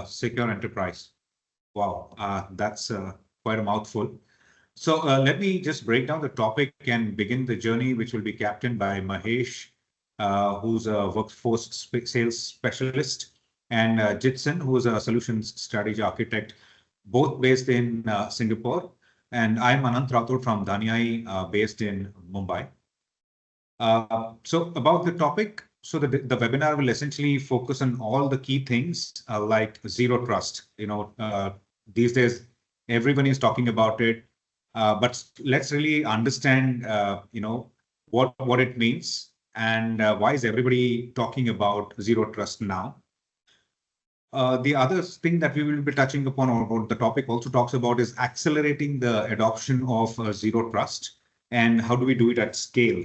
secure enterprise. Wow, that's quite a mouthful. So let me just break down the topic and begin the journey, which will be captained by Mahesh, who's a workforce sales specialist, and Jitson, who's a solutions strategy architect, both based in Singapore. And I'm Anant Rathod from Danyai, based in Mumbai. So about the topic, so the webinar will essentially focus on all the key things like zero trust. These days everyone is talking about it, but let's really understand, what it means and why is everybody talking about zero trust now. The other thing that we will be touching upon, or what the topic also talks about, is accelerating the adoption of zero trust and how do we do it at scale.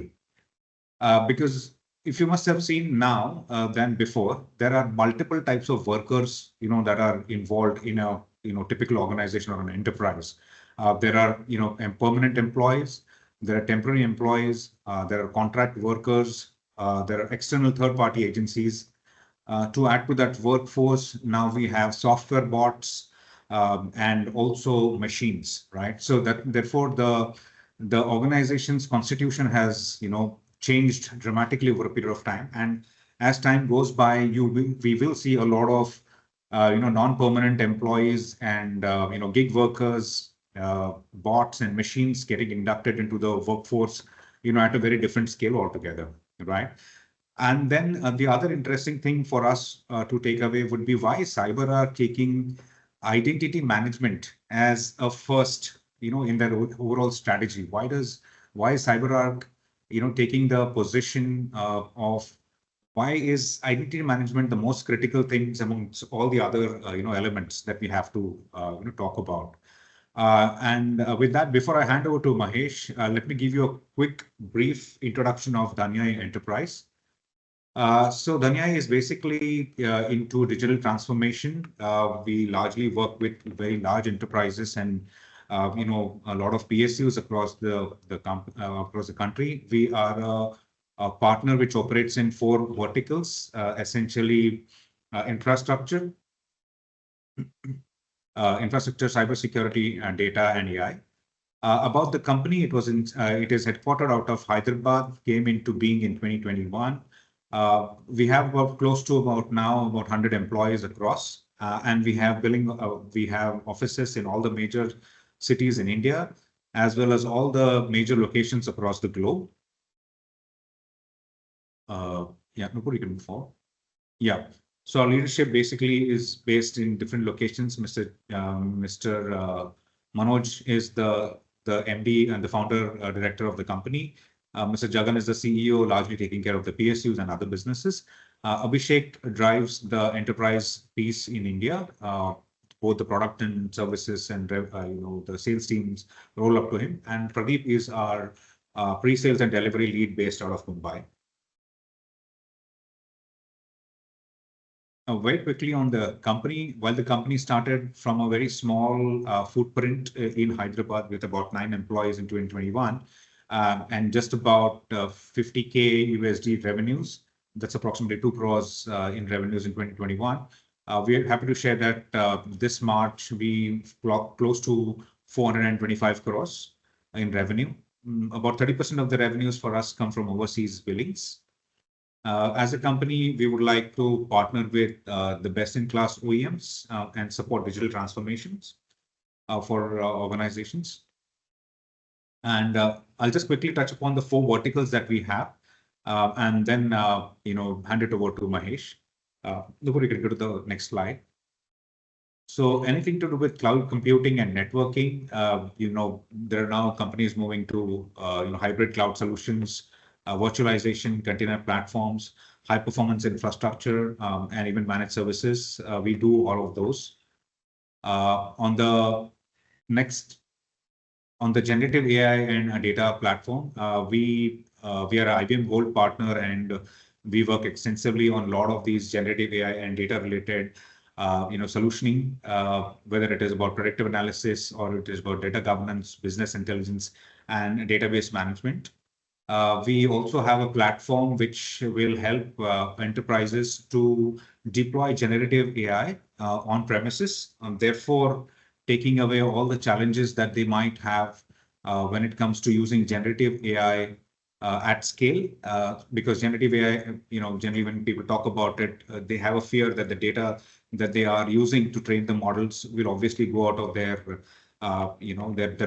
Because if you must have seen now than before, there are multiple types of workers, that are involved in a, typical organization or an enterprise. There are, permanent employees, there are temporary employees, there are contract workers, there are external third-party agencies. To add to that workforce, now we have software bots and also machines, right? So that therefore the organization's constitution has, changed dramatically over a period of time. And as time goes by, we will see a lot of non-permanent employees and gig workers, bots and machines getting inducted into the workforce, at a very different scale altogether, right? And then the other interesting thing for us to take away would be why cyber are taking identity management as a first, in their overall strategy. Why is CyberArk, taking the position of why is identity management the most critical things amongst all the other, elements that we have to, talk about. And with that, before I hand over to Mahesh, let me give you a quick, brief introduction of Danyai Enterprise. So Danyai is basically into digital transformation. We largely work with very large enterprises and a lot of PSUs across across the country. We are a partner which operates in 4 verticals, essentially infrastructure, cybersecurity, and data and AI. About the company, it is headquartered out of Hyderabad, came into being in 2021. We have close to about 100 employees across, and we have offices in all the major cities in India, as well as all the major locations across the globe. Nobody can move forward. Yeah. So our leadership basically is based in different locations. Mr. Manoj is the MD and the founder director of the company. Mr. Jagan is the CEO, largely taking care of the PSUs and other businesses. Abhishek drives the enterprise piece in India. Both the product and services and the sales teams roll up to him. And Pradeep is our pre-sales and delivery lead based out of Mumbai. Very quickly on the company, while the company started from a very small footprint in Hyderabad with about 9 employees in 2021, and just about 50K USD revenues. That's approximately 2 crores in revenues in 2021. We are happy to share that this March we clocked close to 425 crores in revenue. About 30% of the revenues for us come from overseas billings. As a company, we would like to partner with the best-in-class OEMs and support digital transformations for organizations. And I'll just quickly touch upon the 4 verticals that we have, and then hand it over to Mahesh. Nobody can go to the next slide. So anything to do with cloud computing and networking, there are now companies moving to hybrid cloud solutions, virtualization, container platforms, high performance infrastructure, and even managed services. We do all of those. On the generative AI and data platform, we are an IBM Gold partner, and we work extensively on a lot of these generative AI and data related solutioning, whether it is about predictive analysis or it is about data governance, business intelligence, and database management. We also have a platform which will help enterprises to deploy generative AI on premises, therefore taking away all the challenges that they might have when it comes to using generative AI at scale. Because generative AI, generally when people talk about it, they have a fear that the data that they are using to train the models will obviously go out of their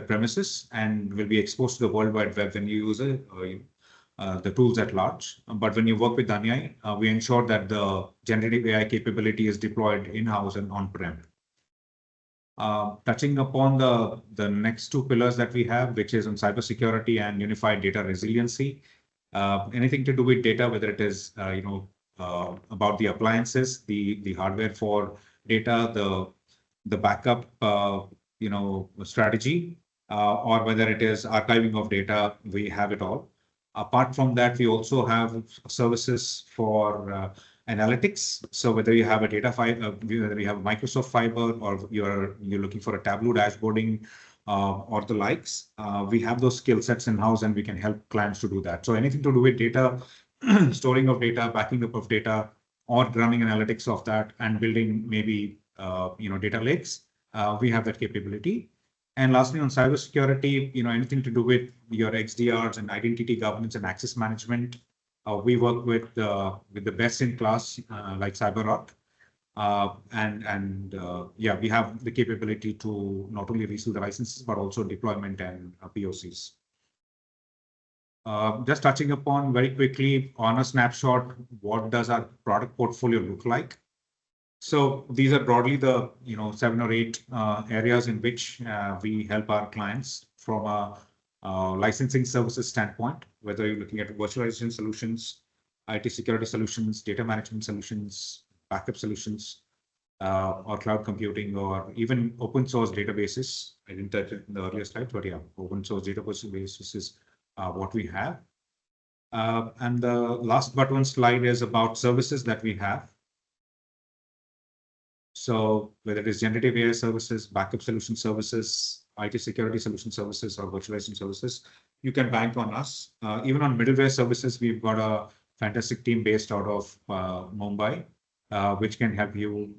premises and will be exposed to the World Wide Web when you use the tools at large. But when you work with Danyai, we ensure that the generative AI capability is deployed in-house and on-prem. Touching upon the next two pillars that we have, which is on cybersecurity and unified data resiliency. Anything to do with data, whether it is about the appliances, the hardware for data, the backup strategy, or whether it is archiving of data, we have it all. Apart from that, we also have services for analytics. So whether you have a whether you have Microsoft Fiber, or you're looking for a Tableau dashboarding or the likes, we have those skill sets in house, and we can help clients to do that. So anything to do with data, storing of data, backing up of data, or running analytics of that, and building maybe data lakes, we have that capability. And lastly, on cybersecurity, anything to do with your XDRs and identity governance and access management, we work with the best in class like CyberArk, yeah, we have the capability to not only resell the licenses but also deployment and POCs. Just touching upon very quickly on a snapshot, what does our product portfolio look like? So these are broadly the 7 or 8 areas in which we help our clients from a licensing services standpoint, whether you're looking at virtualization solutions, IT security solutions, data management solutions, backup solutions, or cloud computing, or even open source databases. I didn't touch it in the earlier slide, but yeah, open source databases is what we have. And the last but one slide is about services that we have. So whether it is generative AI services, backup solution services, IT security solution services, or virtualization services, you can bank on us. Even on middleware services, we've got a fantastic team based out of Mumbai, which can help you,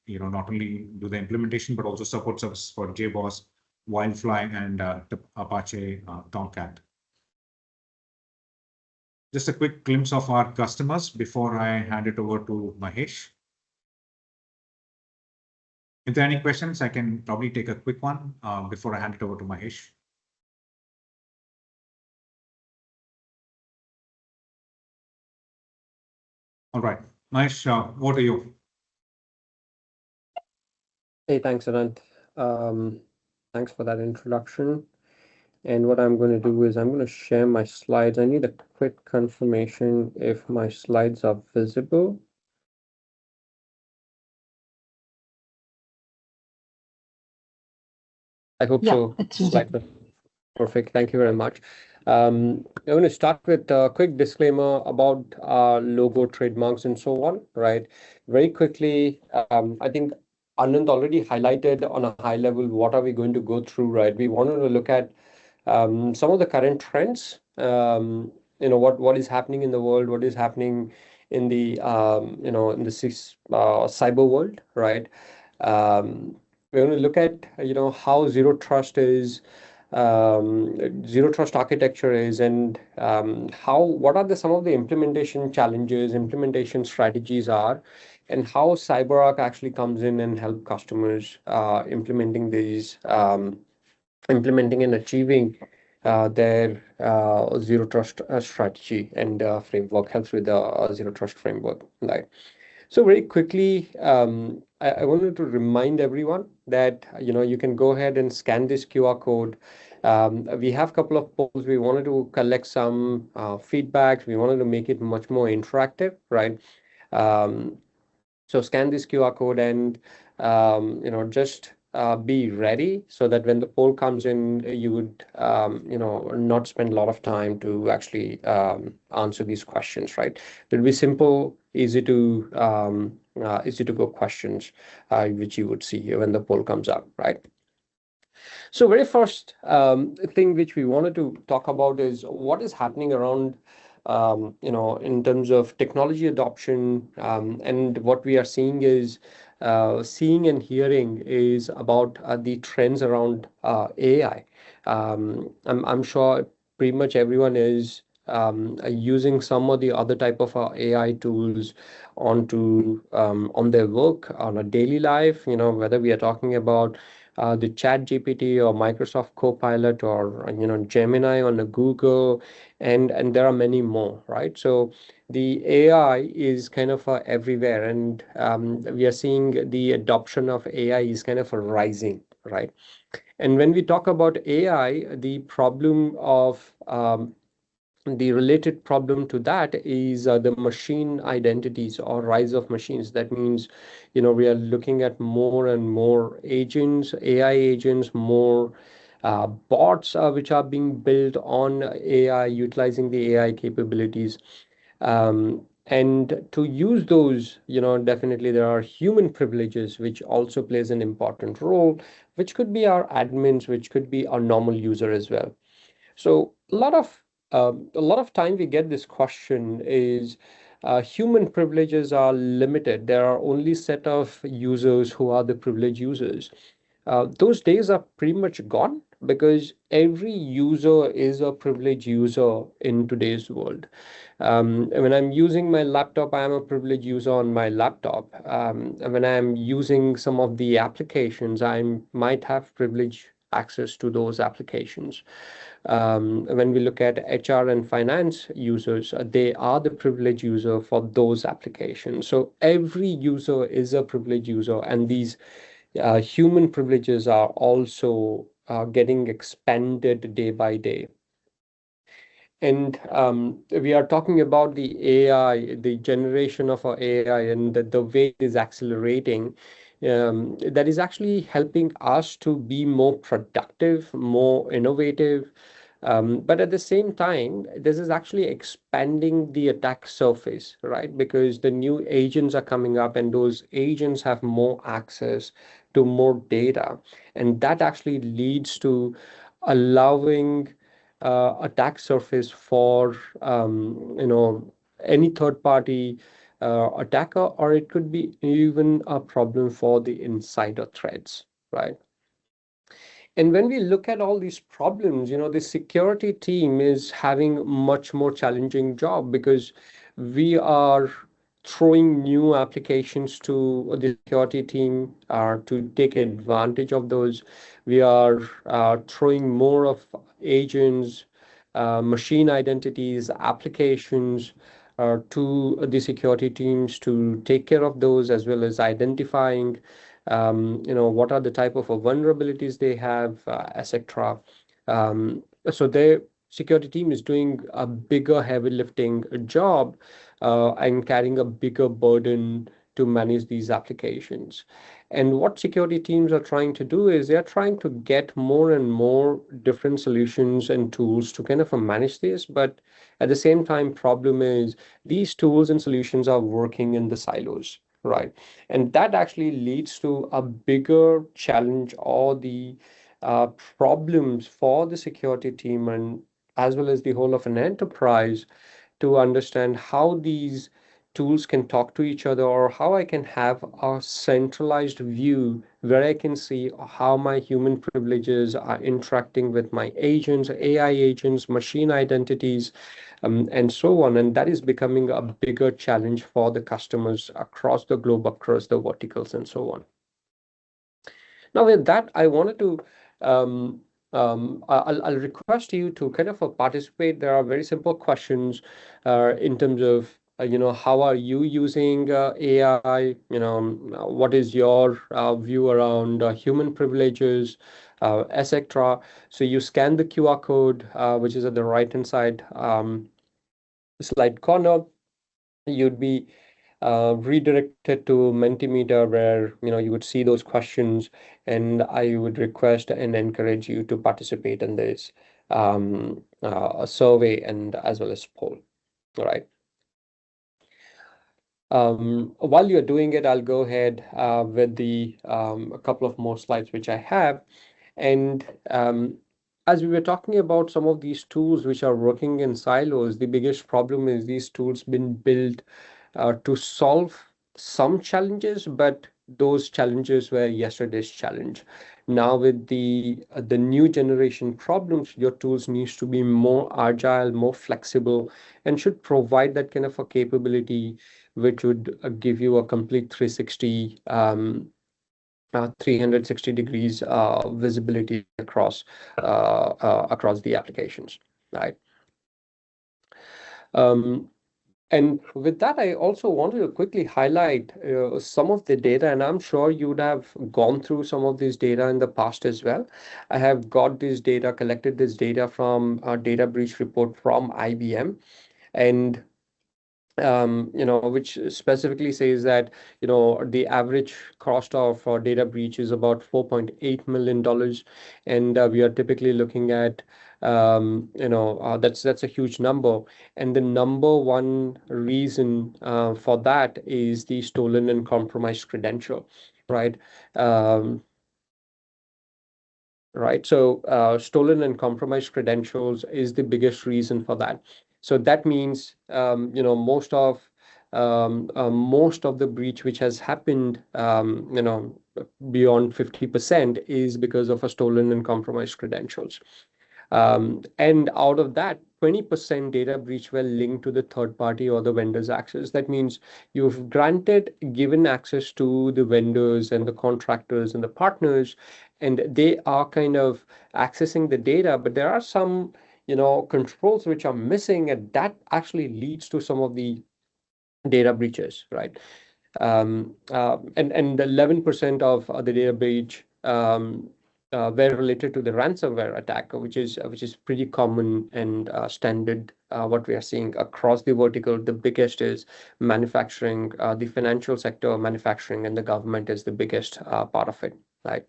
not only do the implementation, but also support services for JBoss, Wildfly, and Apache Tomcat. Just a quick glimpse of our customers before I hand it over to Mahesh. If there are any questions, I can probably take a quick one before I hand it over to Mahesh. All right, Mahesh, over to you. Hey, thanks, Anant. Thanks for that introduction. And what I'm going to do is I'm going to share my slides. I need a quick confirmation if my slides are visible. I hope so. Perfect. Thank you very much. I'm going to start with a quick disclaimer about logo, trademarks, and so on, right? Very quickly, I think Anand already highlighted on a high level what are we going to go through, right? We wanted to look at some of the current trends, what is happening in the world, what is happening in the in the cyber world, right? We're going to look at how zero trust architecture is, and what are some of the implementation challenges, implementation strategies are, and how CyberArk actually comes in and help customers implementing and achieving their zero trust strategy and framework, helps with the zero trust framework, right? So very quickly, I wanted to remind everyone that you can go ahead and scan this QR code. We have a couple of polls. We wanted to collect some feedbacks. We wanted to make it much more interactive, right? So scan this QR code and just be ready so that when the poll comes in, you would not spend a lot of time to actually answer these questions, right? It'll be simple, easy to go questions which you would see here when the poll comes up, right? So very first thing which we wanted to talk about is what is happening around in terms of technology adoption, and what we are seeing is seeing and hearing is about the trends around AI. I'm sure pretty much everyone is using some or the other type of AI tools on their work, on a daily life, whether we are talking about the Chat GPT or Microsoft Copilot or Gemini on a Google, and there are many more, right? So the AI is kind of everywhere, and we are seeing the adoption of AI is kind of rising, right? And when we talk about AI, the related problem to that is the machine identities or rise of machines. That means, we are looking at more and more agents, AI agents, more bots which are being built on AI, utilizing the AI capabilities. And to use those, definitely there are human privileges, which also plays an important role, which could be our admins, which could be our normal user as well. So a lot of time we get this question is human privileges are limited. There are only set of users who are the privileged users. Those days are pretty much gone because every user is a privileged user in today's world. When I'm using my laptop, I am a privileged user on my laptop. When I'm using some of the applications, I might have privileged access to those applications. When we look at HR and finance users, they are the privileged user for those applications. So every user is a privileged user, and these human privileges are also getting expanded day by day. And we are talking about the AI, the generation of our AI, and the way it is accelerating. That is actually helping us to be more productive, more innovative. But at the same time, this is actually expanding the attack surface, right? Because the new agents are coming up, and those agents have more access to more data. And that actually leads to allowing attack surface for any third party attacker, or it could be even a problem for the insider threats, right? And when we look at all these problems, the security team is having much more challenging job because we are throwing new applications to the security team to take advantage of those. We are throwing more of agents, machine identities, applications to the security teams to take care of those, as well as identifying what are the type of vulnerabilities they have, etc. So their security team is doing a bigger heavy lifting job and carrying a bigger burden to manage these applications. And what security teams are trying to do is they're trying to get more and more different solutions and tools to kind of manage this. But at the same time, problem is these tools and solutions are working in the silos, right? And that actually leads to a bigger challenge or the problems for the security team and as well as the whole of an enterprise to understand how these tools can talk to each other, or how I can have a centralized view where I can see how my human privileges are interacting with my agents, AI agents, machine identities, and so on. And that is becoming a bigger challenge for the customers across the globe, across the verticals, and so on. Now, with that, I wanted to I'll request you to kind of participate. There are very simple questions in terms of how are you using AI? What is your view around human privileges, etc. So you scan the QR code, which is at the right hand side slide corner. You'd be redirected to Mentimeter where you would see those questions, and I would request and encourage you to participate in this survey and as well as poll. All right. While you're doing it, I'll go ahead with the a couple of more slides which I have, and as we were talking about some of these tools which are working in silos, the biggest problem is these tools been built to solve some challenges, but those challenges were yesterday's challenge. Now with the new generation problems, your tools needs to be more agile, more flexible, and should provide that kind of a capability which would give you a complete 360 degrees visibility across the applications, right? Um, and with that, I also wanted to quickly highlight some of the data, and I'm sure you would have gone through some of this data in the past as well. I have got this data, collected this data from a data breach report from IBM, and which specifically says that, the average cost of data breach is about $4.8 million, and we are typically looking at, that's a huge number, and the number one reason for that is the stolen and compromised credential, right? Um, right? So stolen and compromised credentials is the biggest reason for that. So that means, most of the breach which has happened, beyond 50% is because of a stolen and compromised credentials. And out of that, 20% data breach were linked to the third party or the vendor's access. That means you've given access to the vendors and the contractors and the partners, and they are kind of accessing the data, but there are some, controls which are missing, and that actually leads to some of the data breaches, right? And 11% of the data breach were related to the ransomware attack, which is pretty common and standard. What we are seeing across the vertical, the biggest is manufacturing, the financial sector, manufacturing, and the government is the biggest part of it, right?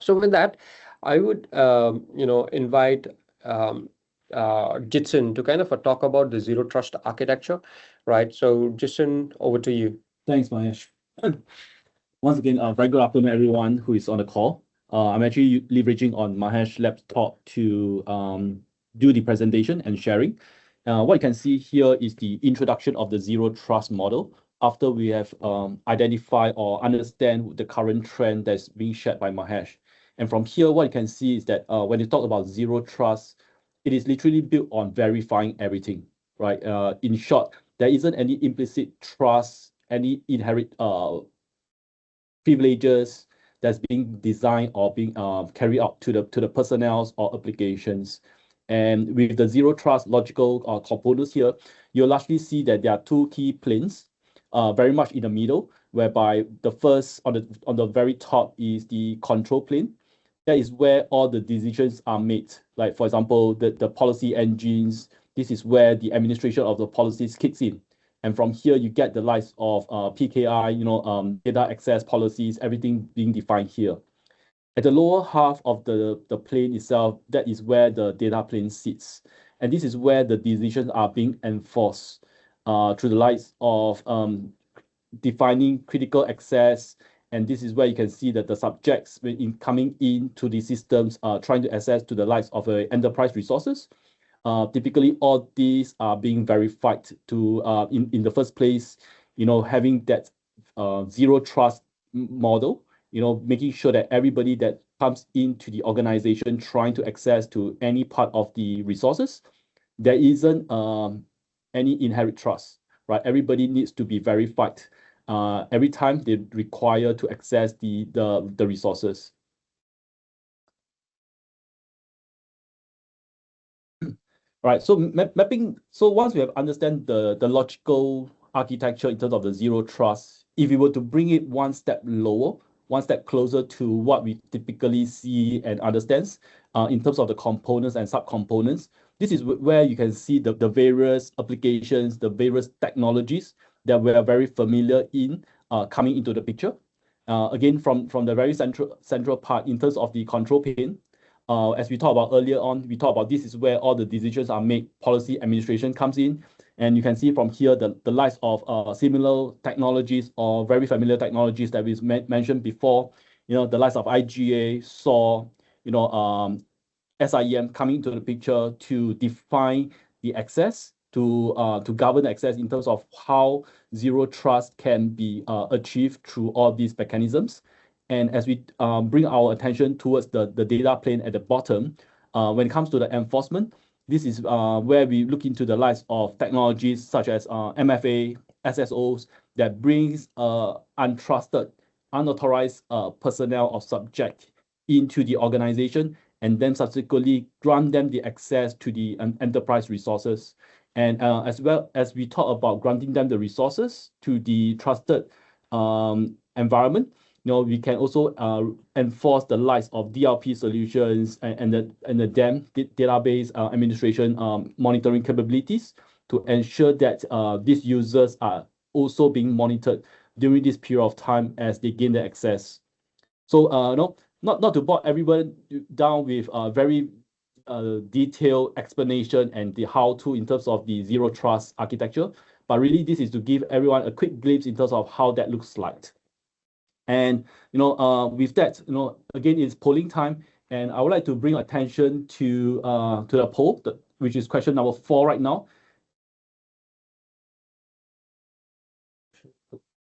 So with that, I would invite Jitsin to kind of talk about the zero trust architecture, right? So Jitsin, over to you. Thanks, Mahesh. Once again, very good afternoon, everyone who is on the call. I'm actually leveraging on Mahesh laptop to do the presentation and sharing. What you can see here is the introduction of the zero trust model after we have identified or understand the current trend that's being shared by Mahesh. And from here, what you can see is that when you talk about zero trust, it is literally built on verifying everything, right? In short, there isn't any implicit trust, any inherent privileges that's being designed or being carried out to the personnel or applications. And with the zero trust logical components here, you'll largely see that there are two key planes, very much in the middle, whereby the first on the very top is the control plane. That is where all the decisions are made. Like for example, the policy engines. This is where the administration of the policies kicks in. And from here, you get the likes of PKI, data access policies, everything being defined here. At the lower half of the plane itself, that is where the data plane sits. And this is where the decisions are being enforced through the likes of defining critical access. And this is where you can see that the subjects when coming into the systems are trying to access to the likes of enterprise resources. Typically, all these are being verified to in the first place, having that zero trust model, making sure that everybody that comes into the organization trying to access to any part of the resources, there isn't any inherent trust, right? Everybody needs to be verified every time they require to access the resources. Right, so mapping. So once we have understand the logical architecture in terms of the zero trust, if we were to bring it one step lower, one step closer to what we typically see and understands in terms of the components and subcomponents, this is where you can see the various applications, the various technologies that we are very familiar in coming into the picture. Again, from the very central part in terms of the control plane. As we talked about earlier on, we talked about this is where all the decisions are made, policy administration comes in. And you can see from here the likes of similar technologies or very familiar technologies that we mentioned before, the likes of IGA, SAW, SIEM coming into the picture to define the access, to govern the access in terms of how zero trust can be achieved through all these mechanisms. And as we bring our attention towards the data plane at the bottom, when it comes to the enforcement, this is where we look into the lights of technologies such as MFA, SSOs, that brings untrusted, unauthorized personnel or subject into the organization, and then subsequently grant them the access to the enterprise resources. And as well as we talk about granting them the resources to the trusted environment, we can also enforce the likes of DLP solutions and the DAM database administration monitoring capabilities to ensure that these users are also being monitored during this period of time as they gain the access. So not to bog everyone down with a very detailed explanation and the how-to in terms of the zero trust architecture, but really this is to give everyone a quick glimpse in terms of how that looks like. And with that, again, it's polling time, and I would like to bring attention to the poll, which is question number 4 right now.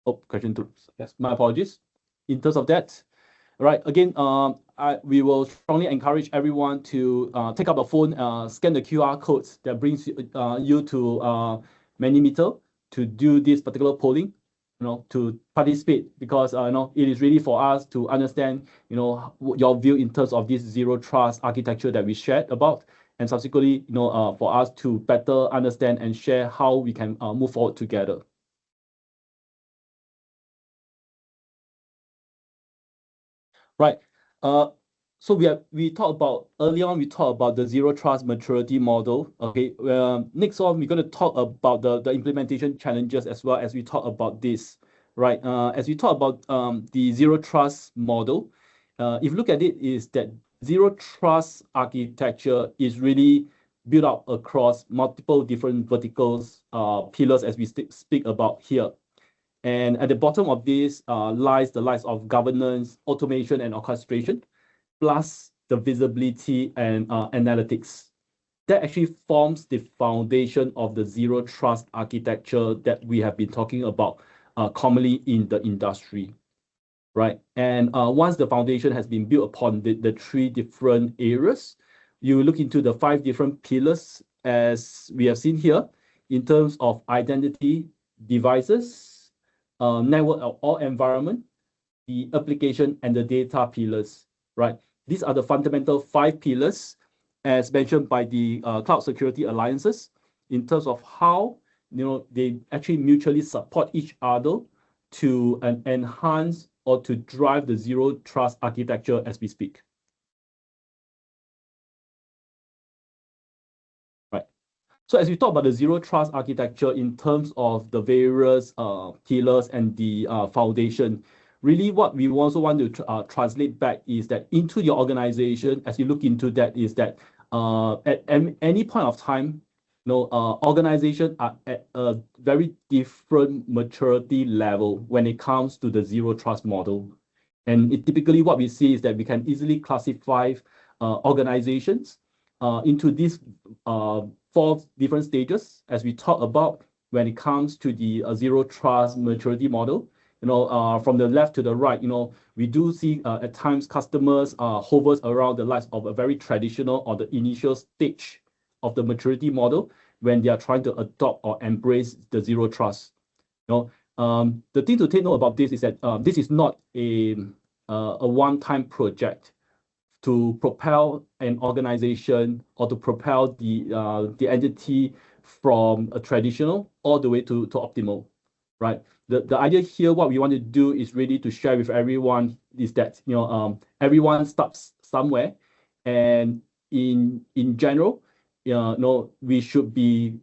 Oh, question 2. Yes, my apologies. In terms of that, right? Again, we will strongly encourage everyone to take up the phone, scan the QR codes that brings you to Manymeter to do this particular polling. To participate, because it is really for us to understand your view in terms of this zero trust architecture that we shared about, and subsequently for us to better understand and share how we can move forward together. Right. So we talked about early on. We talked about the zero trust maturity model. Okay. Next on, we're going to talk about the implementation challenges as well as we talk about this. Right. As we talk about the zero trust model, if you look at it, is that zero trust architecture is really built up across multiple different verticals, pillars, as we speak about here. And at the bottom of this lies the likes of governance, automation, and orchestration, plus the visibility and analytics. That actually forms the foundation of the zero trust architecture that we have been talking about commonly in the industry, right? And once the foundation has been built upon the 3 different areas, you look into the 5 different pillars as we have seen here in terms of identity, devices, network or environment, the application, and the data pillars, right? These are the fundamental 5 pillars as mentioned by the Cloud Security Alliances in terms of how they actually mutually support each other to enhance or to drive the zero trust architecture as we speak. Right. So as we talk about the zero trust architecture in terms of the various pillars and the foundation, really what we also want to translate back is that into your organization, as you look into that, is that at any point of time, organizations are at a very different maturity level when it comes to the zero trust model. And typically what we see is that we can easily classify organizations into these 4 different stages as we talk about when it comes to the zero trust maturity model. From the left to the right, we do see at times customers hovers around the likes of a very traditional or the initial stage of the maturity model when they are trying to adopt or embrace the zero trust. The thing to take note about this is that this is not a one-time project to propel an organization or to propel the entity from a traditional all the way to optimal, right? The idea here, what we want to do is really to share with everyone is that everyone starts somewhere, and in general, we should be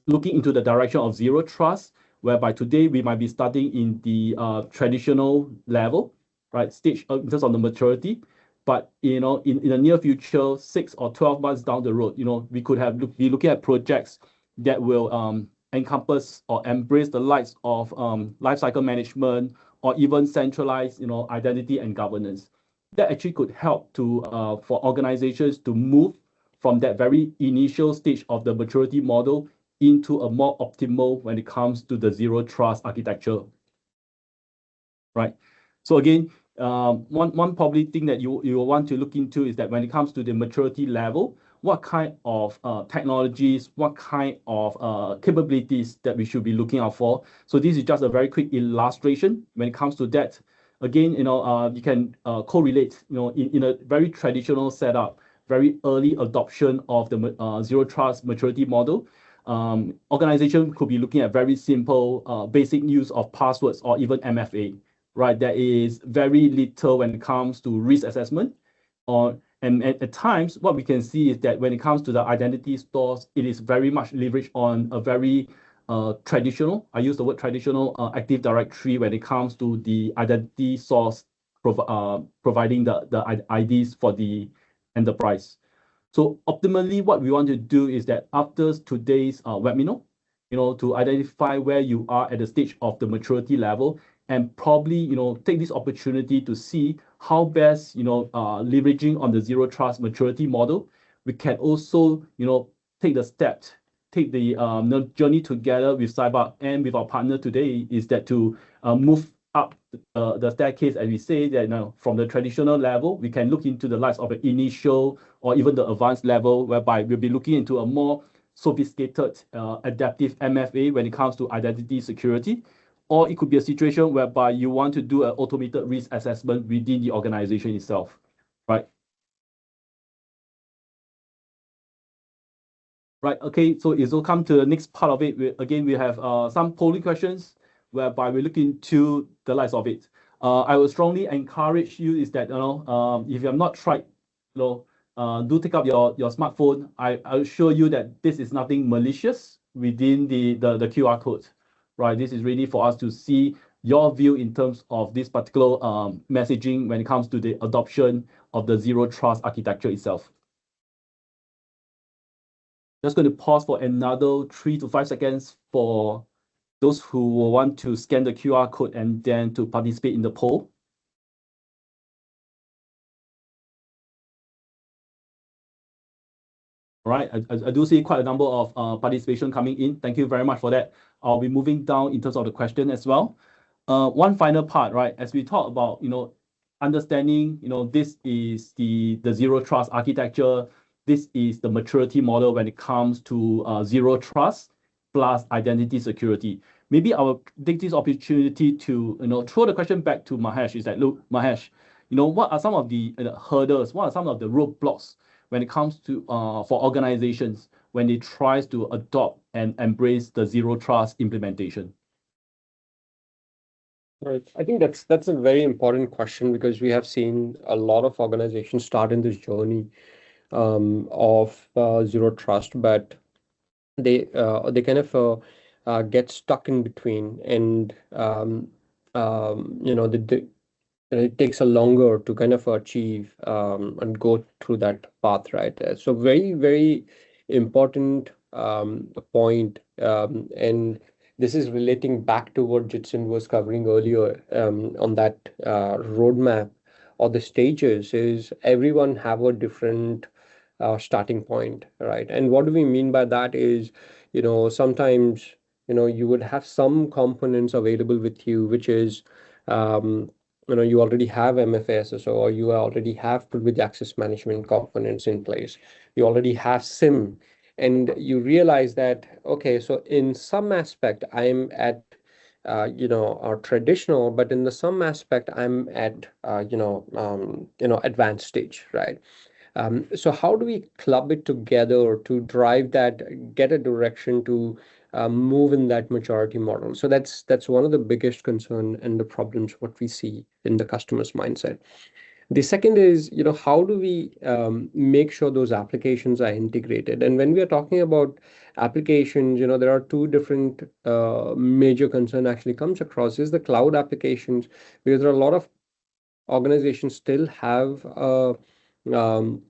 looking into the direction of zero trust, whereby today we might be starting in the traditional level, right, stage in terms of the maturity. But in the near future, 6 or 12 months down the road, we could be looking at projects that will encompass or embrace the likes of lifecycle management or even centralized identity and governance. that actually could help to for organizations to move from that very initial stage of the maturity model into a more optimal when it comes to the zero trust architecture, right? So again, one probably thing that you will want to look into is that when it comes to the maturity level, what kind of technologies, what kind of capabilities that we should be looking out for. So this is just a very quick illustration when it comes to that. Again, you can correlate, in a very traditional setup, very early adoption of the zero trust maturity model. Organization could be looking at very simple, basic use of passwords or even MFA, right? There is very little when it comes to risk assessment. And at times, what we can see is that when it comes to the identity stores, it is very much leveraged on a very traditional, I use the word traditional, Active Directory when it comes to the identity source providing the IDs for the enterprise. So optimally, what we want to do is that after today's webinar, to identify where you are at the stage of the maturity level, and probably, take this opportunity to see how best, leveraging on the zero trust maturity model, we can also, take the step, take the journey together with Cyber and with our partner today is that to move up the staircase, as we say that now from the traditional level, we can look into the likes of the initial or even the advanced level, whereby we'll be looking into a more sophisticated adaptive MFA when it comes to identity security. Or it could be a situation whereby you want to do an automated risk assessment within the organization itself, right? Right. Okay. So it's will come to the next part of it. Again, we have some polling questions whereby we look into the likes of it. I would strongly encourage you is that if you have not tried, do take up your smartphone. I assure you that this is nothing malicious within the QR code, right? This is really for us to see your view in terms of this particular messaging when it comes to the adoption of the zero trust architecture itself. Just going to pause for another 3 to 5 seconds for those who will want to scan the QR code and then to participate in the poll. All right, I do see quite a number of participation coming in. Thank you very much for that. I'll be moving down in terms of the question as well. One final part, right? As we talk about, understanding, this is the zero trust architecture. This is the maturity model when it comes to zero trust plus identity security. Maybe I will take this opportunity to, throw the question back to Mahesh. Is that, look, Mahesh, what are some of the hurdles? What are some of the roadblocks when it comes to for organizations when they try to adopt and embrace the zero trust implementation? Right. I think that's a very important question because we have seen a lot of organizations start in this journey of zero trust, but they kind of get stuck in between, and it takes a longer to kind of achieve and go through that path, right? So very, very important point, and this is relating back to what Jitson was covering earlier on that roadmap or the stages is everyone have a different starting point, right? And what do we mean by that is, sometimes, you would have some components available with you, which is, you already have MFA or you already have privilege access management components in place. You already have SIM, and you realize that, okay, so in some aspect, I'm at our traditional, but in the some aspect, I'm at advanced stage, right? So how do we club it together to drive that, get a direction to move in that maturity model? So that's one of the biggest concern and the problems what we see in the customer's mindset. The second is, how do we make sure those applications are integrated? And when we are talking about applications, there are two different major concern actually comes across is the cloud applications, because there are a lot of organizations still have um,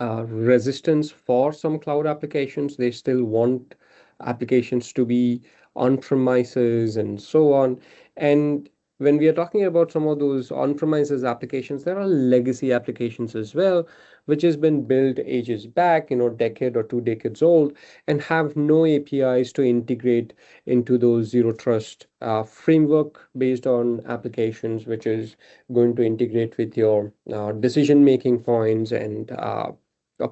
resistance for some cloud applications. They still want applications to be on premises and so on. And when we are talking about some of those on-premises applications, there are legacy applications as well, which has been built ages back, decade or 2 decades old, and have no APIs to integrate into those zero trust framework based on applications, which is going to integrate with your decision-making points and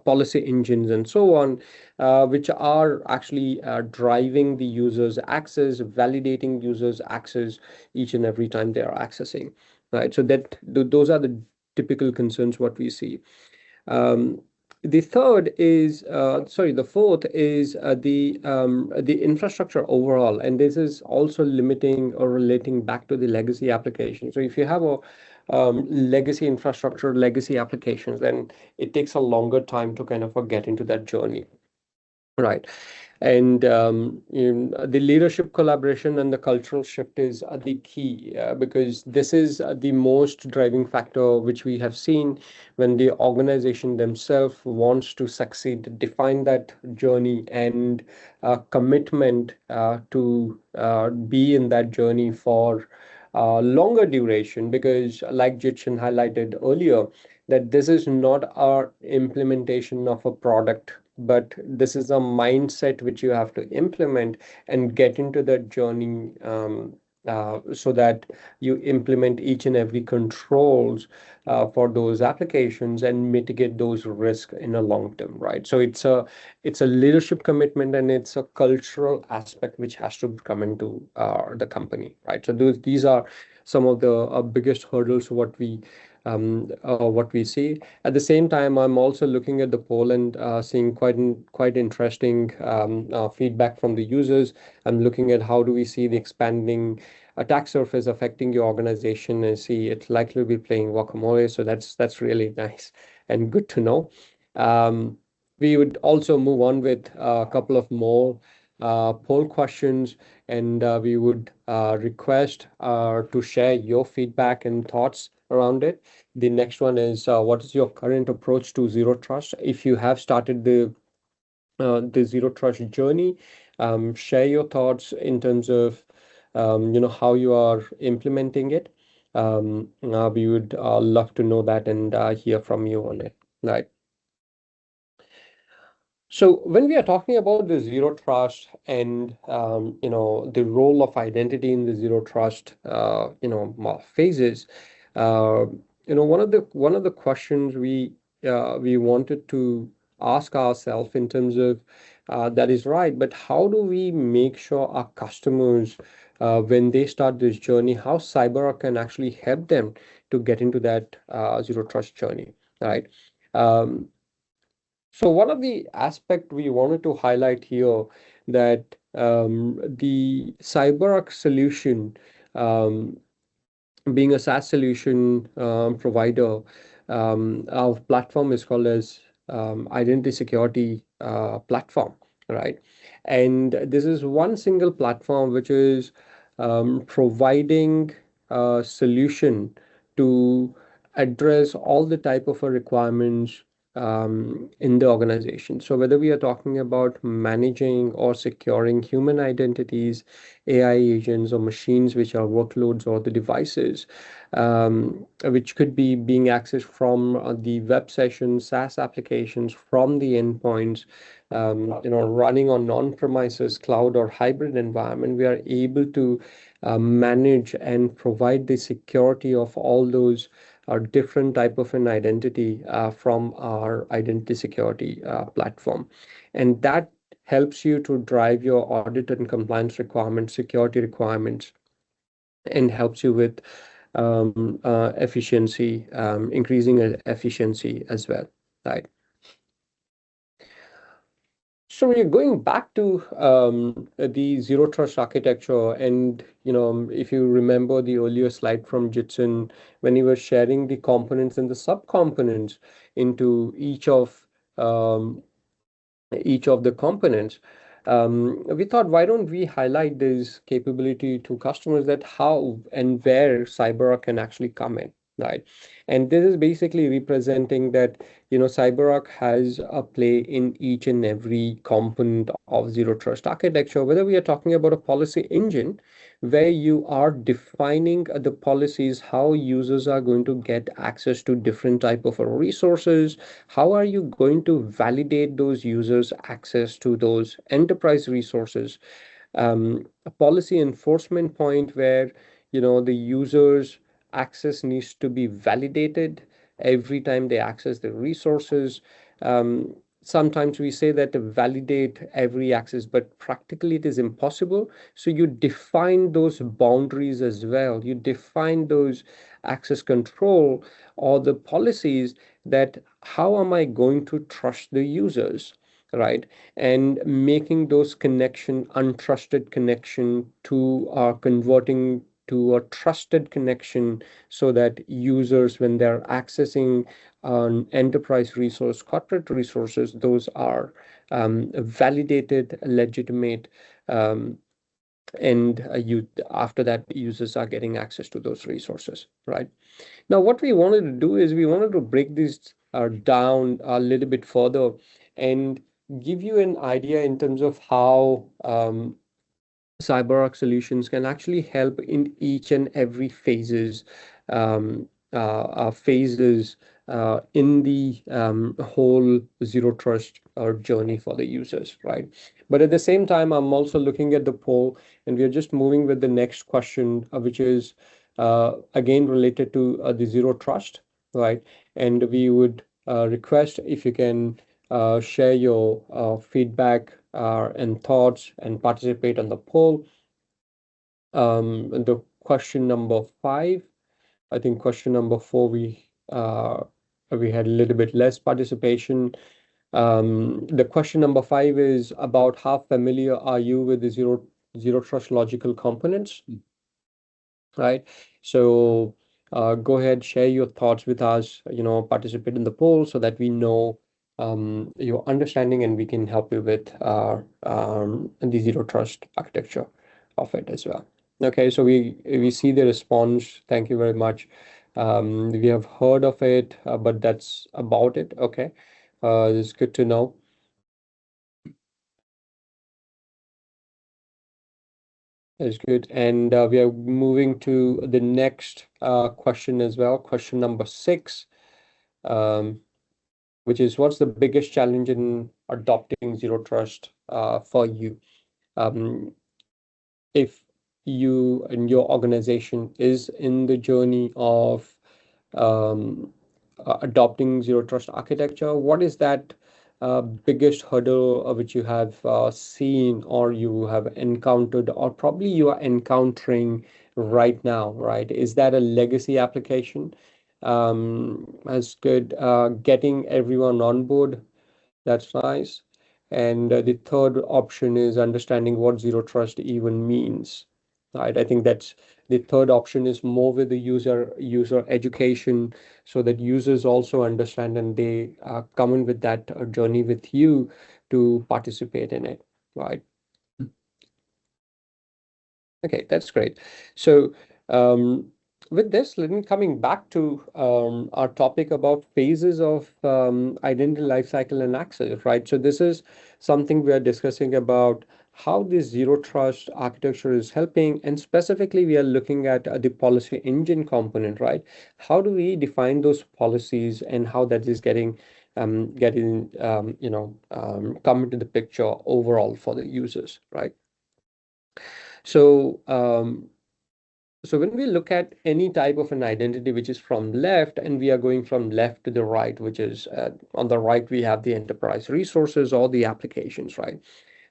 policy engines and so on, which are actually driving the user's access, validating users' access each and every time they are accessing, right? So those are the typical concerns what we see. Um, the fourth is the infrastructure overall, and this is also limiting or relating back to the legacy application. So if you have a legacy infrastructure, legacy applications, then it takes a longer time to kind of get into that journey, right? And the leadership collaboration and the cultural shift is the key, because this is the most driving factor which we have seen when the organization themselves wants to succeed, define that journey and commitment to be in that journey for longer duration. Because like Jitchin highlighted earlier, that this is not our implementation of a product, but this is a mindset which you have to implement and get into that journey, so that you implement each and every controls for those applications and mitigate those risks in a long term, right? So it's a leadership commitment, and it's a cultural aspect which has to come into the company, right? So these are some of the biggest hurdles what we see. At the same time, I'm also looking at the poll and seeing quite interesting feedback from the users. I'm looking at how do we see the expanding attack surface affecting your organization, and see it likely to be playing guacamole. So that's really nice and good to know. Um, we would also move on with a couple of more poll questions, and we would request to share your feedback and thoughts around it. The next one is, what is your current approach to zero trust? If you have started the zero trust journey, share your thoughts in terms of how you are implementing it. We would love to know that and hear from you on it. Right. So when we are talking about the zero trust and the role of identity in the zero trust phases, uh, one of the questions we wanted to ask ourselves in terms of that is right, but how do we make sure our customers, when they start this journey, how CyberArk can actually help them to get into that zero trust journey, right? Um, so one of the aspect we wanted to highlight here, that the CyberArk solution, um, being a SaaS solution provider, our platform is called as Identity Security Platform, right? And this is one single platform which is providing a solution to address all the type of requirements in the organization. So whether we are talking about managing or securing human identities, AI agents or machines, which are workloads or the devices, which could be being accessed from the web sessions, SaaS applications, from the endpoints, running on on-premises cloud or hybrid environment, we are able to manage and provide the security of all those different type of an identity from our identity security platform. And that helps you to drive your audit and compliance requirements, security requirements, and helps you with efficiency, increasing efficiency as well, right? So we're going back to the zero trust architecture, and if you remember the earlier slide from Jitson, when he was sharing the components and the subcomponents into um, each of the components, we thought, why don't we highlight this capability to customers, that how and where CyberArk can actually come in, right? And this is basically representing that, CyberArk has a play in each and every component of zero trust architecture, whether we are talking about a policy engine where you are defining the policies, how users are going to get access to different type of resources, how are you going to validate those users access to those enterprise resources, a policy enforcement point where the users access needs to be validated every time they access the resources. Sometimes we say that to validate every access, but practically it is impossible. So you define those boundaries as well. You define those access control or the policies, that how am I going to trust the users, right? And making those connection, untrusted connection, to converting to a trusted connection, so that users, when they're accessing enterprise resource, corporate resources, those are validated, legitimate, um, and you after that users are getting access to those resources, right? Now, what we wanted to do is we wanted to break this down a little bit further and give you an idea in terms of how CyberArk solutions can actually help in each and every um, phases in the whole zero trust journey for the users, right? But at the same time, I'm also looking at the poll, and we are just moving with the next question, which is again related to the zero trust, right? And we would request if you can share your feedback and thoughts and participate on the poll. The question number 5, I think question number 4, we had a little bit less participation. The question number 5 is about how familiar are you with the zero trust logical components, right? So go ahead, share your thoughts with us, participate in the poll so that we know your understanding and we can help you with the zero trust architecture of it as well. Okay, so we see the response. Thank you very much. We have heard of it, but that's about it. Okay, it's good to know. That's good. And we are moving to the next question as well. Question number 6, um, which is, what's the biggest challenge in adopting zero trust for you? Um, if you and your organization is in the journey of um, adopting zero trust architecture, what is that biggest hurdle which you have seen or you have encountered or probably you are encountering right now, right? Is that a legacy application? As good getting everyone on board, that's nice. And the third option is understanding what zero trust even means. Right. I think that's the third option is more with the user education, so that users also understand and they come in with that journey with you to participate in it. Right. Okay, that's great. So, um, with this, let me coming back to our topic about phases of identity lifecycle and access, right? So this is something we are discussing about how this zero trust architecture is helping, and specifically we are looking at the policy engine component, right? How do we define those policies and how that is come into the picture overall for the users, right? So, so when we look at any type of an identity which is from left and we are going from left to the right, which is on the right, we have the enterprise resources or the applications, right?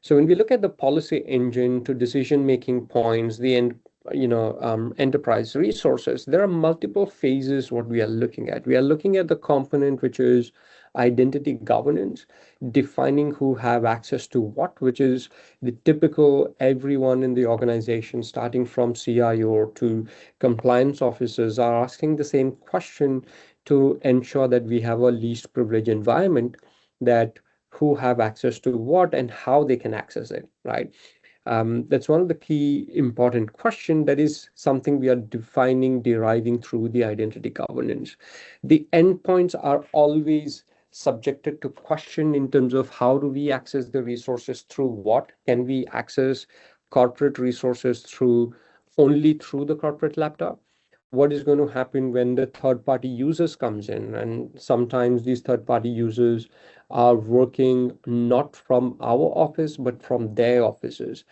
So when we look at the policy engine to decision-making points, enterprise resources, there are multiple phases what we are looking at. We are looking at the component which is identity governance, defining who have access to what, which is the typical everyone in the organization, starting from CIO to compliance officers, are asking the same question to ensure that we have a least privilege environment, that who have access to what and how they can access it, right? That's one of the key important question. That is something we are deriving through the identity governance. The endpoints are always subjected to question in terms of how do we access the resources through what? Can we access corporate resources only through the corporate laptop? What is going to happen when the third party users comes in? And sometimes these third party users are working not from our office, but from their offices.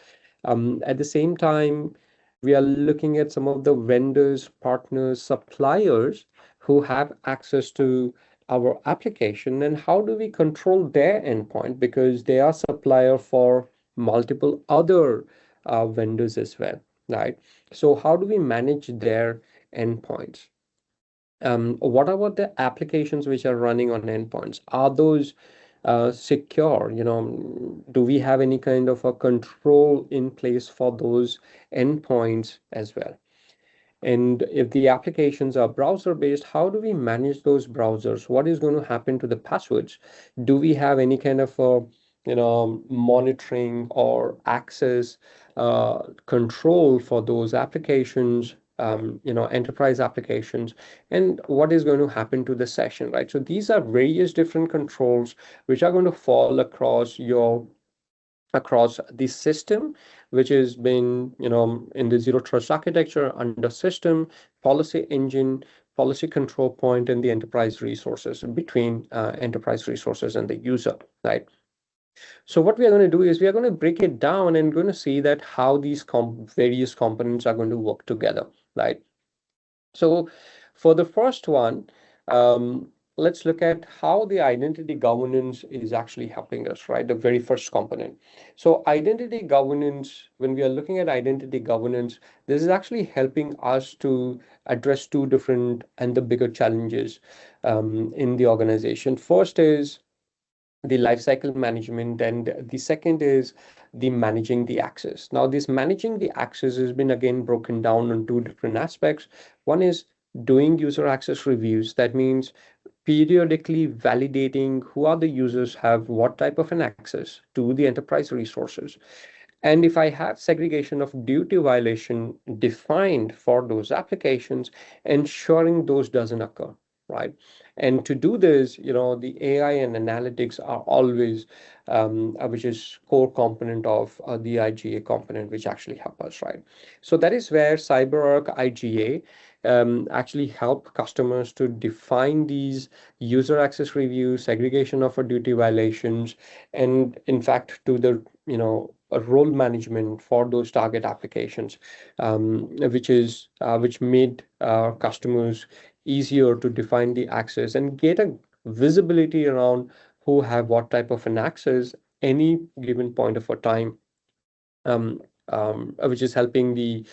At the same time, we are looking at some of the vendors, partners, suppliers who have access to our application, and how do we control their endpoint because they are supplier for multiple other vendors as well, right? So how do we manage their endpoints? What about the applications which are running on endpoints? Are those secure? Do we have any kind of a control in place for those endpoints as well? And if the applications are browser based, how do we manage those browsers? What is going to happen to the passwords? Do we have any kind of monitoring or access control for those applications, enterprise applications? And what is going to happen to the session, right? So these are various different controls which are going to fall across the system, which has been, in the zero trust architecture under system, policy engine, policy control point, and the enterprise resources between enterprise resources and the user, right? So what we are going to do is we are going to break it down and going to see that how these various components are going to work together, right? So for the first one, let's look at how the identity governance is actually helping us, right? The very first component. So identity governance, when we are looking at identity governance, this is actually helping us to address two different and the bigger challenges in the organization. First is the lifecycle management, and the second is the managing the access. Now, this managing the access has been again broken down on two different aspects. One is doing user access reviews. That means periodically validating who are the users have what type of an access to the enterprise resources. And if I have segregation of duty violation defined for those applications, ensuring those doesn't occur, right? And to do this, the AI and analytics are always, which is core component of the IGA component, which actually help us, right? So that is where CyberArk IGA actually help customers to define these user access reviews, segregation of duty violations, and in fact, to the, a role management for those target applications, which made customers easier to define the access and get a visibility around who have what type of an access any given point of a time, which is helping the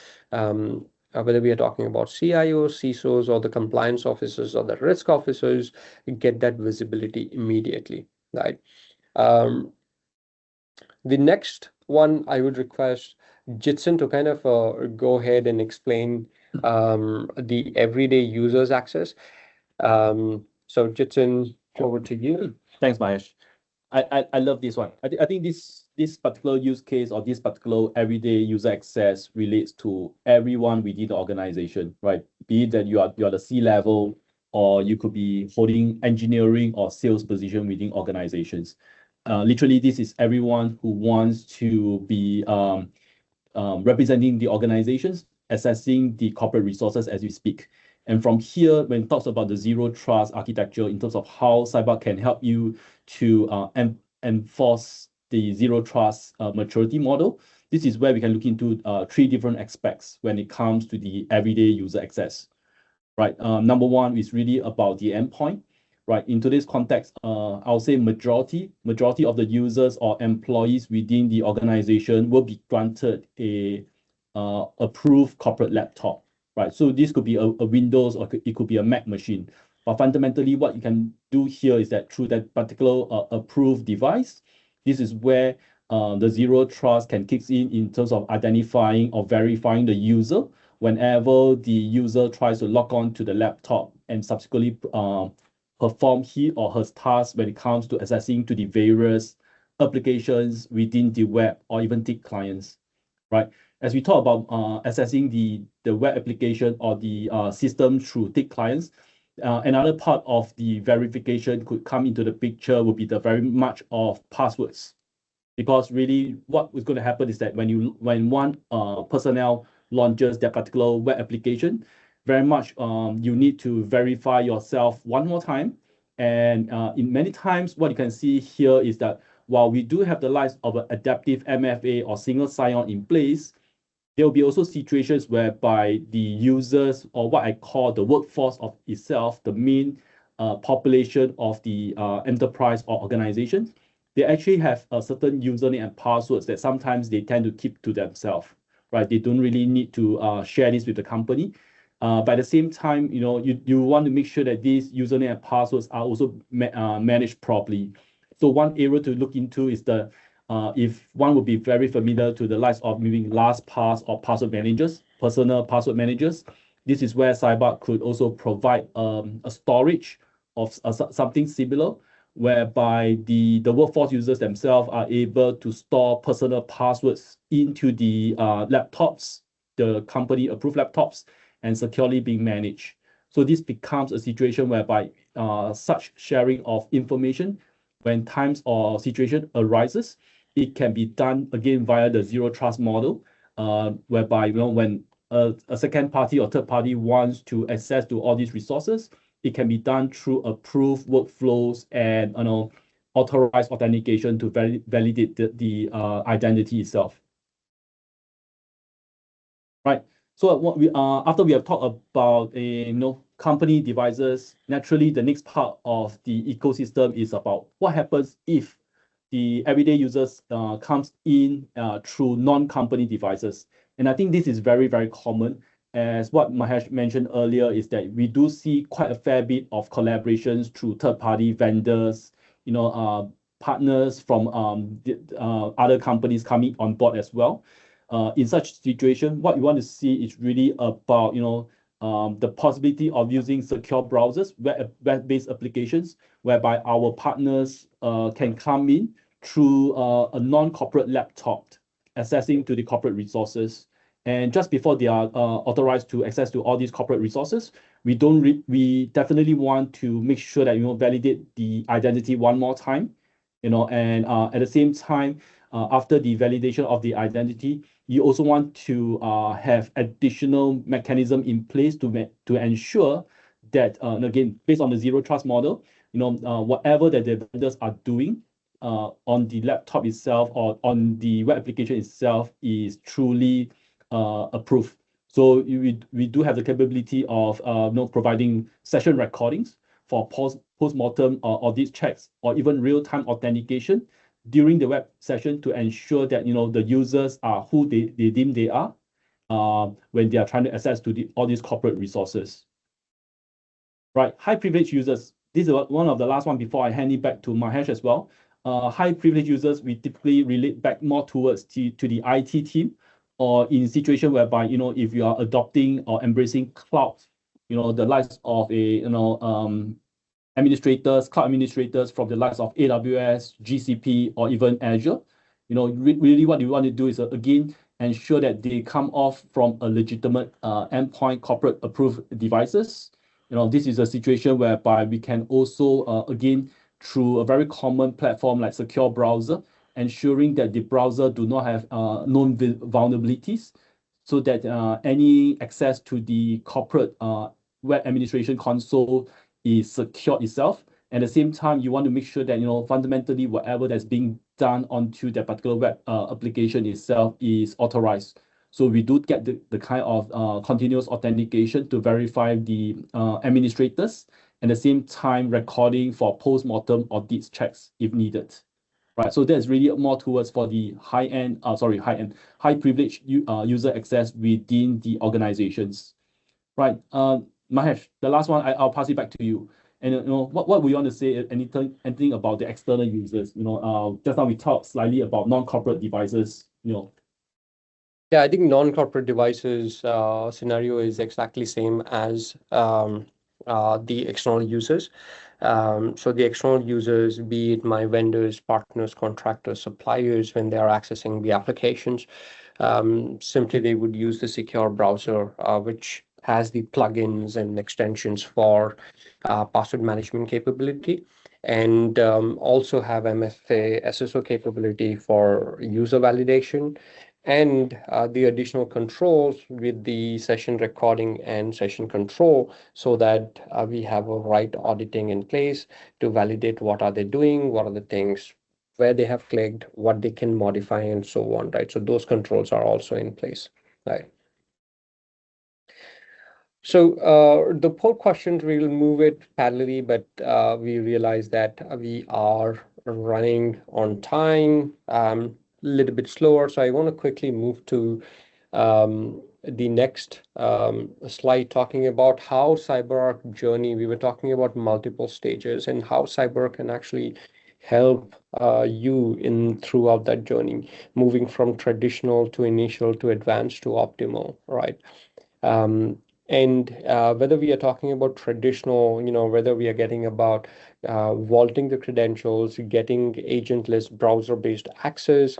whether we are talking about CIOs, CISOs, or the compliance officers or the risk officers, get that visibility immediately, right? The next one, I would request Jitson to kind of go ahead and explain the everyday users access. So Jitson, over to you. Thanks, Mahesh. I love this one. I think this particular use case or this particular everyday user access relates to everyone within the organization, right? Be it that you're the C-level, or you could be holding engineering or sales position within organizations. Literally, this is everyone who wants to be representing the organizations, assessing the corporate resources as we speak. And from here, when it talks about the zero trust architecture in terms of how cyber can help you to enforce the zero trust maturity model, this is where we can look into three different aspects when it comes to the everyday user access. Right. Number one is really about the endpoint. Right. In today's context, I'll say majority of the users or employees within the organization will be granted a approved corporate laptop. Right. So this could be a Windows, or it could be a Mac machine. But fundamentally, what you can do here is that through that particular approved device, this is where the zero trust can kick in terms of identifying or verifying the user whenever the user tries to log on to the laptop and subsequently perform he or her tasks when it comes to accessing to the various applications within the web or even TIC clients. right? As we talk about accessing the web application or the system through TIC clients, another part of the verification could come into the picture would be the very much of passwords. Because really what is going to happen is that when one personnel launches that particular web application, very much you need to verify yourself one more time. And in many times, what you can see here is that while we do have the likes of an adaptive MFA or single sign-on in place, there will be also situations whereby the users, or what I call the workforce of itself, the main population of the enterprise or organization, they actually have a certain username and passwords that sometimes they tend to keep to themselves, right? They don't really need to share this with the company. But at the same time, you want to make sure that these username and passwords are also managed properly. So one area to look into is if one would be very familiar to the likes of maybe LastPass or password managers, personal password managers, this is where Cyber could also provide a storage of something similar, whereby the workforce users themselves are able to store personal passwords into the laptops, the company approved laptops, and securely being managed. So this becomes a situation whereby such sharing of information, when times or situation arises, it can be done again via the zero trust model, whereby when a second party or third party wants to access to all these resources, it can be done through approved workflows and authorized authentication to validate the identity itself. Right. So what we after we have talked about company devices, naturally the next part of the ecosystem is about what happens if the everyday users comes in through non-company devices. And I think this is very, very common. As what Mahesh mentioned earlier, is that we do see quite a fair bit of collaborations through third-party vendors, partners from other companies coming on board as well. In such situation, what you want to see is really about the possibility of using secure browsers, web-based applications, whereby our partners can come in through a non-corporate laptop, accessing to the corporate resources. And just before they are authorized to access to all these corporate resources, we definitely want to make sure that validate the identity one more time, and at the same time, after the validation of the identity, you also want to have additional mechanism in place to ensure that again, based on the zero trust model, whatever that the vendors are doing on the laptop itself or on the web application itself is truly approved. So we do have the capability of providing session recordings for post-mortem audit checks, or even real-time authentication during the web session to ensure that the users are who they deem they are when they are trying to access to all these corporate resources. Right, high privilege users. This is one of the last one before I hand it back to Mahesh as well. High privilege users, we typically relate back more towards to the IT team, or in situation whereby if you are adopting or embracing cloud, the likes of cloud administrators from the likes of AWS, GCP, or even Azure. Really what you want to do is again ensure that they come off from a legitimate endpoint corporate approved devices. This is a situation whereby we can also again, through a very common platform like secure browser, ensuring that the browser do not have known vulnerabilities, so that any access to the corporate web administration console is secure itself. At the same time, you want to make sure that fundamentally whatever that's being done onto that particular web application itself is authorized. So we do get the kind of continuous authentication to verify the administrators, and at the same time recording for post-mortem audit checks if needed. Right, so that's really more towards for the high privilege user access within the organizations. Right, Mahesh, the last one, I'll pass it back to you. And what we want to say, anything about the external users? Just now we talked slightly about non-corporate devices. Yeah, I think non-corporate devices scenario is exactly same as the external users. So the external users, be it my vendors, partners, contractors, suppliers, when they are accessing the applications, Simply, they would use the secure browser, which has the plugins and extensions for password management capability, and also have MFA SSO capability for user validation, and the additional controls with the session recording and session control, so that we have a right auditing in place to validate what are they doing, what are the things where they have clicked, what they can modify, and so on, right? So those controls are also in place, right? So the poll questions, we will move it parallelly, but we realize that we are running on time, a little bit slower. So I want to quickly move to the next slide, talking about how CyberArk journey. We were talking about multiple stages and how CyberArk can actually help you in throughout that journey, moving from traditional to initial to advanced to optimal, right? Um, and whether we are talking about traditional, whether we are getting about vaulting the credentials, getting agentless browser-based access,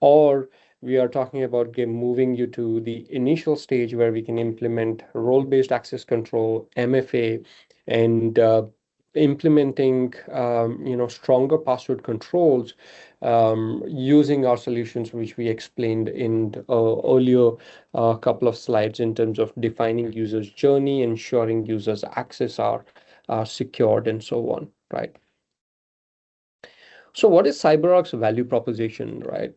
or we are talking about moving you to the initial stage where we can implement role-based access control, MFA, and implementing, stronger password controls using our solutions, which we explained in earlier a couple of slides in terms of defining users' journey, ensuring users' access are secured, and so on, right? So what is CyberArk's value proposition, right?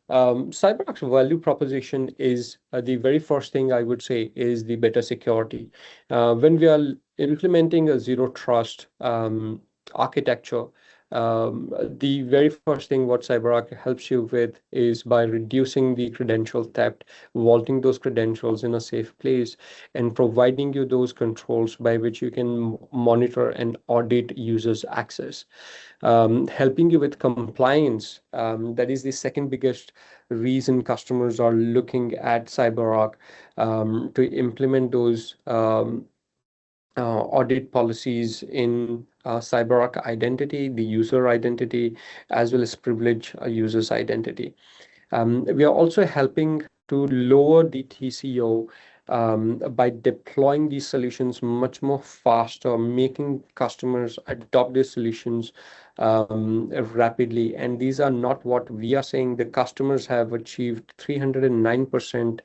CyberArk's value proposition is the very first thing I would say is the better security. When we are implementing a zero trust architecture, the very first thing what CyberArk helps you with is by reducing the credential theft, vaulting those credentials in a safe place, and providing you those controls by which you can monitor and audit users' access, helping you with compliance. That is the second biggest reason customers are looking at CyberArk to implement those audit policies in CyberArk identity, the user identity, as well as privilege users identity. We are also helping to lower the TCO by deploying these solutions much more faster, making customers adopt these solutions rapidly. And these are not what we are saying. The customers have achieved 309%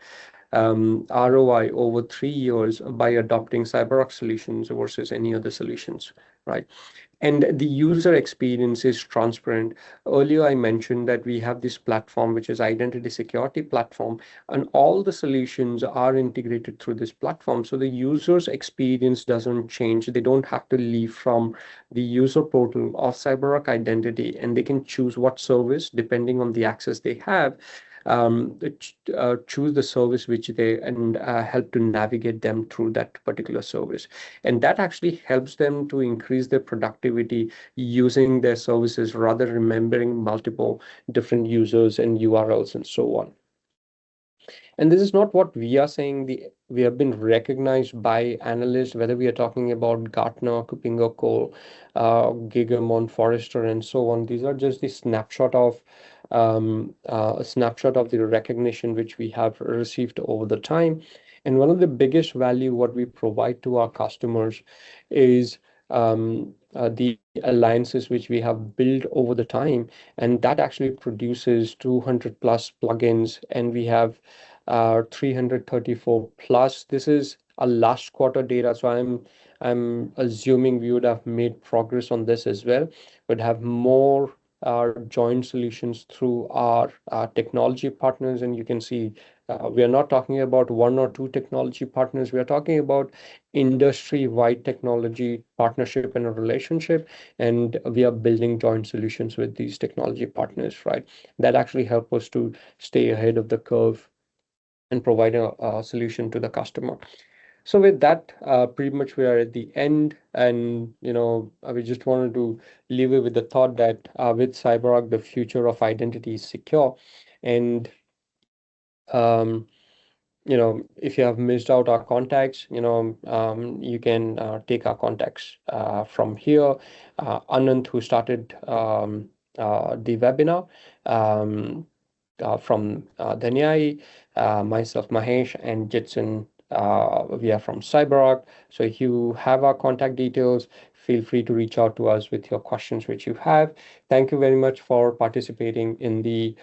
ROI over 3 years by adopting CyberArk solutions versus any other solutions, right? And the user experience is transparent. Earlier, I mentioned that we have this platform, which is identity security platform, and all the solutions are integrated through this platform. So the user's experience doesn't change. They don't have to leave from the user portal of CyberArk identity, and they can choose what service depending on the access they have. Choose the service which they and help to navigate them through that particular service, and that actually helps them to increase their productivity using their services rather remembering multiple different users and URLs and so on. And this is not what we are saying. We have been recognized by analysts, whether we are talking about Gartner, KuppingerCole, Gigamon, Forrester, and so on. These are just the snapshot of a snapshot of the recognition which we have received over the time. And one of the biggest value what we provide to our customers is the alliances which we have built over the time, and that actually produces 200 plus plugins, and we have 334 plus. This is a last quarter data, so I'm assuming we would have made progress on this as well, but have more joint solutions through our technology partners. And you can see we are not talking about one or two technology partners. We are talking about industry-wide technology partnership and a relationship, and we are building joint solutions with these technology partners, right? That actually help us to stay ahead of the curve and provide a solution to the customer. So with that, pretty much we are at the end, and we just wanted to leave it with the thought that with CyberArk, the future of identity is secure, and um, if you have missed out our contacts, you can take our contacts from here. Anand, who started the webinar. from Danyai, myself, Mahesh, and Jitsun. We are from CyberArk. So if you have our contact details, feel free to reach out to us with your questions which you have. Thank you very much for participating in the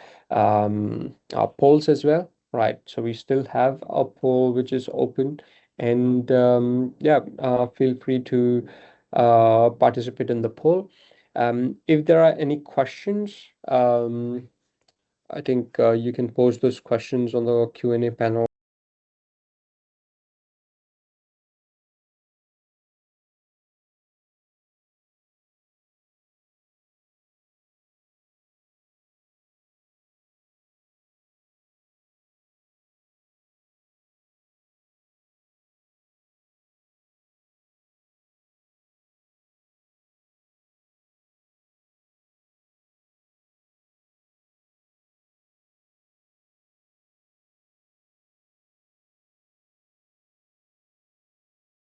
polls as well. Right. So we still have a poll which is open, and yeah, feel free to participate in the poll. If there are any questions, I think you can post those questions on the Q&A panel.